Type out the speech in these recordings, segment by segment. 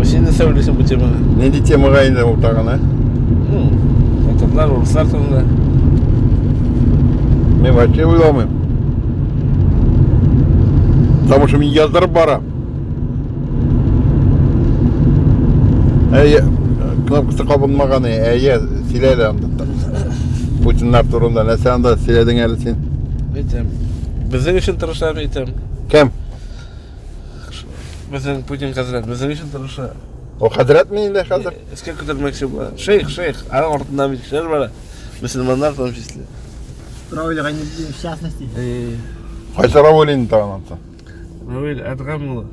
Сен не сөйлесің бұл темаға? Нендей темаға енді отырған, а? Отарлар, орыстар сонда. Мен вообще ойламаймын. Потому что мен яздырып барам. Кнопкасы қабылмаған, силәлі анда. Путиннар турында нәрсе анда силәдің әлі сен. Айтам. Біздің үшін тырышам, айтам. Кім? Біздің Путин қазірет, біздің үшін тырыша. О қазірет мен енді қазір? Іске көтермекші болады. Шейх, аның ортында бүйтікшілер бар. Мұсылмандар в том числе. Рауль в частности. Қайсы Раулин тағын атса? Рауль, әдіғам мұлы.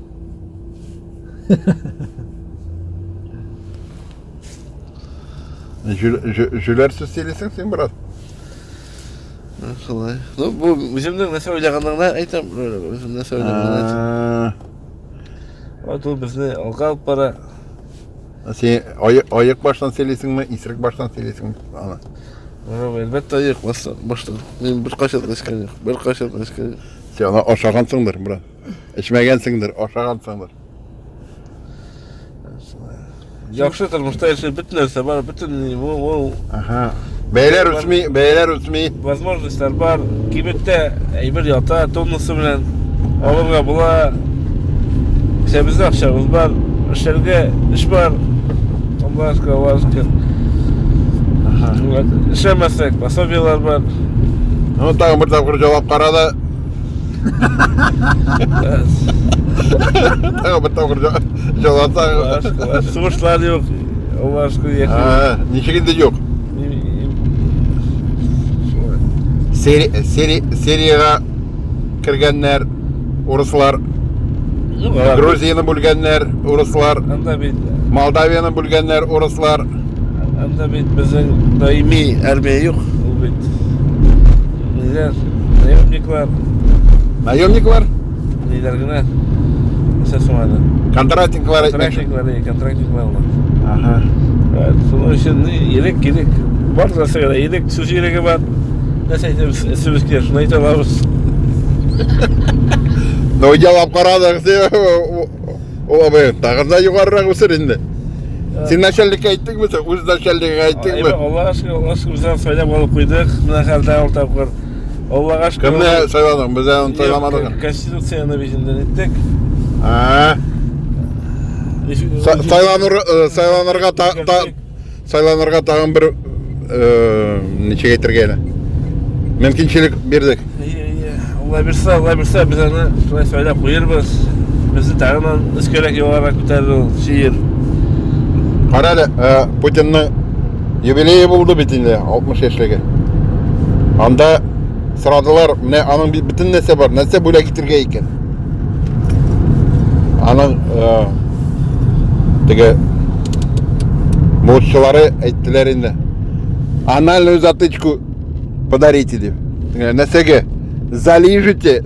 Жүлерсіз сөйлесің сен, брат? Солай. Бұл өзімнің нәрсе ойлағандығына айтам. Өзімнің нәрсе ойлағандығына айтам. Ол бізді алға алып бара. Сен аяқ баштан сөйлесің ме, исірік баштан сөйлесің ме? Әлбәтті аяқ баштан. Мен бір қашат қашқан жоқ. Сен оны ошағансыңдыр, брат. Ішмегенсіңдір, ошағансыңдыр. Жақшы тұрмышта елші бүтін нәрсе бар, бүтін ол... Бәйлер үсмей. Возможностьтар бар, кибетте әйбір ята, тоннысы білен. Оларға бұла... Бізде ақшамыз бар, ішерге іш бар. Аллашқа. Ішемесек, пособиялар бар. Тағы бір тапқыр жауап қарады. Тағы бір тапқыр жауап. Суғышлар жоқ. Аллашқа. Нешегінде жоқ. Сирияға кіргеннер, орыслар. Грузияны бүлгеннер, орыслар. Молдавияны бүлгеннер, орыслар. Анда бит біздің даими әрмия жоқ. Ол бит. Нелер, наемниклар. Наемниклар? Нелер гына. Сәсімады. Контрактниклар. Контрактниклар. Соның үшін ерек керек. Бар нәрсеге ерек сөз ерегі бар. Нәрсе айтамыз, сөзге шын айта аламыз. Но жауап қарады, тағырда жоғарырақ өсір енді. Сен начальникке айттың ба, өз начальникке айттың ба? Аллаға бізден сайлап алып қойдық, мына қалда ортап қор. Аллаға кімне сайладың, бізден сайламадың? Конституцияны бейжінден еттік. Сайланырға тағын бір неше кетіргені. Мүмкіншілік бердік. Алла берсе, біз аны сайлап қойырбыз. Бізді тағынан үскерек елара көтерді шиыр. Қарады, Путиннің юбилейі болды бетінде, 60 ешлігі. Анда сұрадылар, міне аның бүтін нәрсе бар, нәрсе бөлек кетірге екен. Аның молшылары айттылар енді. Анальную затычку подарите деп. Нәрсеге? Залижите.